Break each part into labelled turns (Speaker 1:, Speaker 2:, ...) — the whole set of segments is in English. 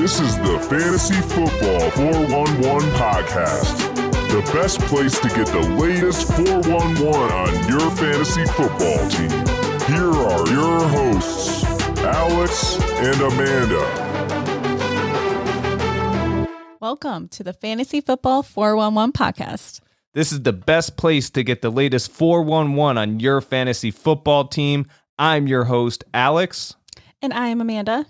Speaker 1: This is the Fantasy Football 411 podcast. The best place to get the latest 411 on your fantasy football team. Here are your hosts, Alex and Amanda.
Speaker 2: Welcome to the Fantasy Football 411 podcast.
Speaker 3: This is the best place to get the latest 411 on your fantasy football team. I'm your host, Alex.
Speaker 2: And I am Amanda.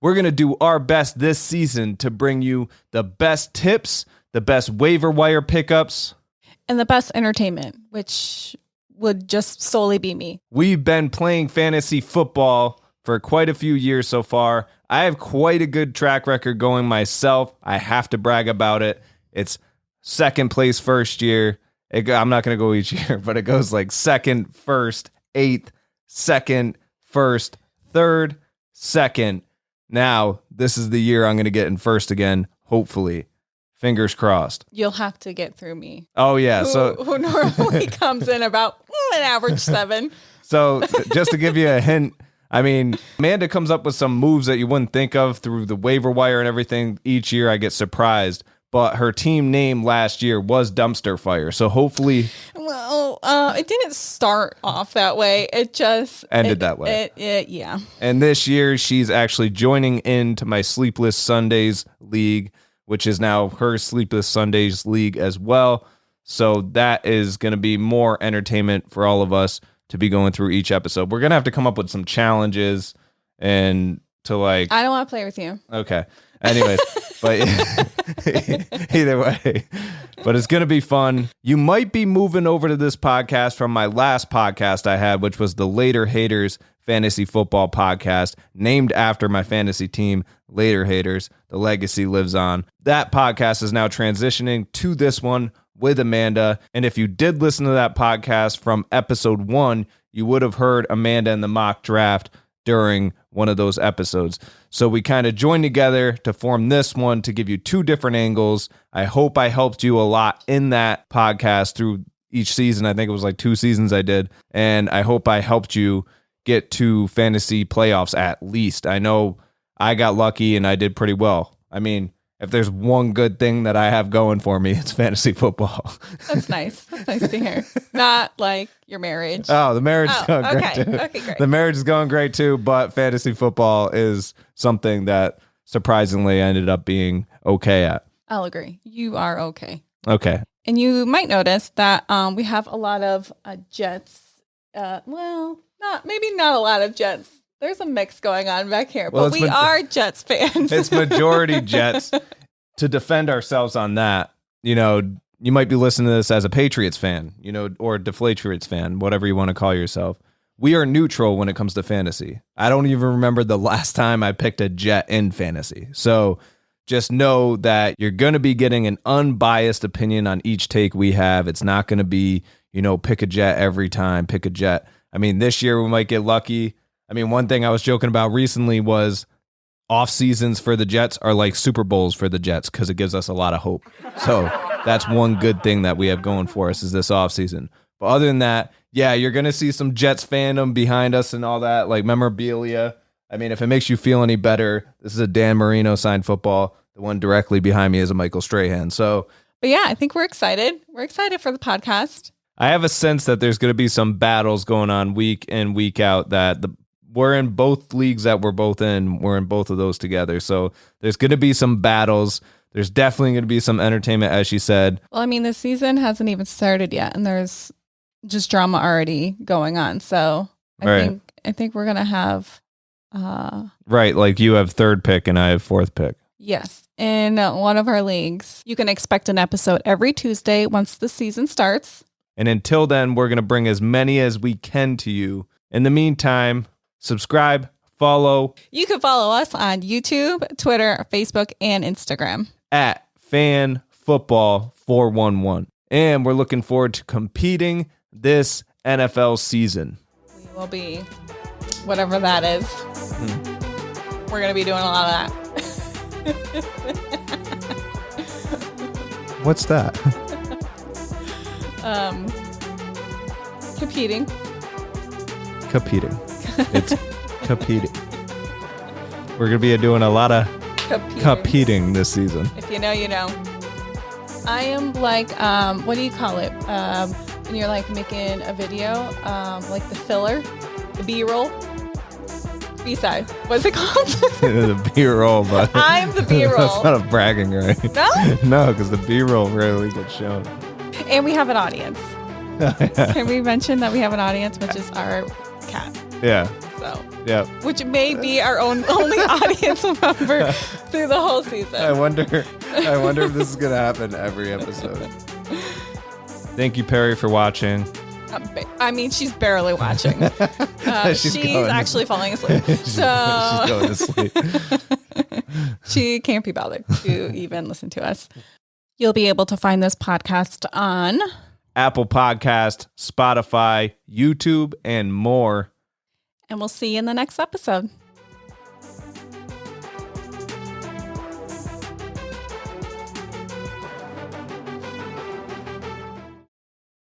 Speaker 3: We're going to do our best this season to bring you the best tips, the best waiver wire pickups,
Speaker 2: and the best entertainment, which would just solely be me.
Speaker 3: We've been playing fantasy football for quite a few years so far. I have quite a good track record going myself. I have to brag about it. It's second place first year. I'm not going to go each year, but it goes like second, first, eighth, second, first, third, second. Now, this is the year I'm going to get in first again, hopefully. Fingers crossed.
Speaker 2: You'll have to get through me.
Speaker 3: Oh, yeah.
Speaker 2: Who normally comes in about an average 7.
Speaker 3: So just to give you a hint, I mean, Amanda comes up with some moves that you wouldn't think of through the waiver wire and everything. Each year I get surprised. But her team name last year was Dumpster Fire. So hopefully...
Speaker 2: Well, it didn't start off that way. It just...
Speaker 3: ended that way.
Speaker 2: Yeah.
Speaker 3: And this year, she's actually joining into my Sleepless Sundays League, which is now her Sleepless Sundays League as well. So that is going to be more entertainment for all of us to be going through each episode. We're going to have to come up with some challenges and to like...
Speaker 2: I don't want to play with you.
Speaker 3: Okay. Anyways, but either way, but it's going to be fun. You might be moving over to this podcast from my last podcast I had, which was the Later Haters Fantasy Football Podcast, named after my fantasy team, Later Haters. The legacy lives on. That podcast is now transitioning to this one with Amanda. And if you did listen to that podcast from episode 1, you would have heard Amanda in the mock draft during one of those episodes. So we kind of joined together to form this one to give you two different angles. I hope I helped you a lot in that podcast through each season. I think it was like 2 seasons I did. And I hope I helped you get to fantasy playoffs at least. I know I got lucky and I did pretty well. I mean, if there's one good thing that I have going for me, it's fantasy football.
Speaker 2: That's nice. That's nice to hear. Not like your marriage.
Speaker 3: Oh, the marriage is going great too.
Speaker 2: Okay, great.
Speaker 3: The marriage is going great too, but fantasy football is something that surprisingly I ended up being okay at.
Speaker 2: I'll agree. You are okay.
Speaker 3: Okay.
Speaker 2: And you might notice that we have a lot of Jets. Well, maybe not a lot of Jets. There's a mix going on back here, but we are Jets fans.
Speaker 3: It's majority Jets. To defend ourselves on that, you might be listening to this as a Patriots fan, or a Deflatriots fan, whatever you want to call yourself. We are neutral when it comes to fantasy. I don't even remember the last time I picked a Jet in fantasy. So just know that you're going to be getting an unbiased opinion on each take we have. It's not going to be, pick a Jet every time, pick a Jet. I mean, this year we might get lucky. I mean, one thing I was joking about recently was off seasons for the Jets are like Super Bowls for the Jets because it gives us a lot of hope. So that's one good thing that we have going for us is this off season. But other than that, yeah, you're going to see some Jets fandom behind us and all that, like memorabilia. I mean, if it makes you feel any better, this is a Dan Marino signed football. The one directly behind me is a Michael Strahan.
Speaker 2: But yeah, I think we're excited. We're excited for the podcast.
Speaker 3: I have a sense that there's going to be some battles going on week in, week out that we're in both leagues that we're both in. We're in both of those together. So there's going to be some battles. There's definitely going to be some entertainment, as she said.
Speaker 2: Well, I mean, the season hasn't even started yet, and there's just drama already going on. So I think we're going to have...
Speaker 3: Right, like you have third pick and I have fourth pick.
Speaker 2: Yes. In one of our leagues, you can expect an episode every Tuesday once the season starts.
Speaker 3: And until then, we're going to bring as many as we can to you. In the meantime... subscribe, follow.
Speaker 2: You can follow us on YouTube, Twitter, Facebook, and Instagram.
Speaker 3: At FanFootball411. And we're looking forward to competing this NFL season.
Speaker 2: We will be, whatever that is. We're going to be doing a lot of that.
Speaker 3: What's that?
Speaker 2: Competing.
Speaker 3: It's competing. We're going to be doing a lot of competing this season.
Speaker 2: If you know, you know. I am like, what do you call it? When you're like making a video, like the filler, the B-roll, B-side. What's it called?
Speaker 3: The B-roll, but
Speaker 2: I'm the B-roll.
Speaker 3: That's not a bragging, right?
Speaker 2: No?
Speaker 3: No, because the B-roll rarely gets shown.
Speaker 2: And we have an audience. Can we mention that we have an audience, which is our cat?
Speaker 3: Yeah.
Speaker 2: So.
Speaker 3: Yeah.
Speaker 2: Which may be our only audience member through the whole season.
Speaker 3: I wonder if this is gonna happen every episode. Thank you, Perry, for watching.
Speaker 2: I mean, she's barely watching. She's actually falling asleep.
Speaker 3: She's going to sleep.
Speaker 2: She can't be bothered to even listen to us. You'll be able to find this podcast on
Speaker 3: Apple Podcast, Spotify, YouTube, and more.
Speaker 2: And we'll see you in the next episode.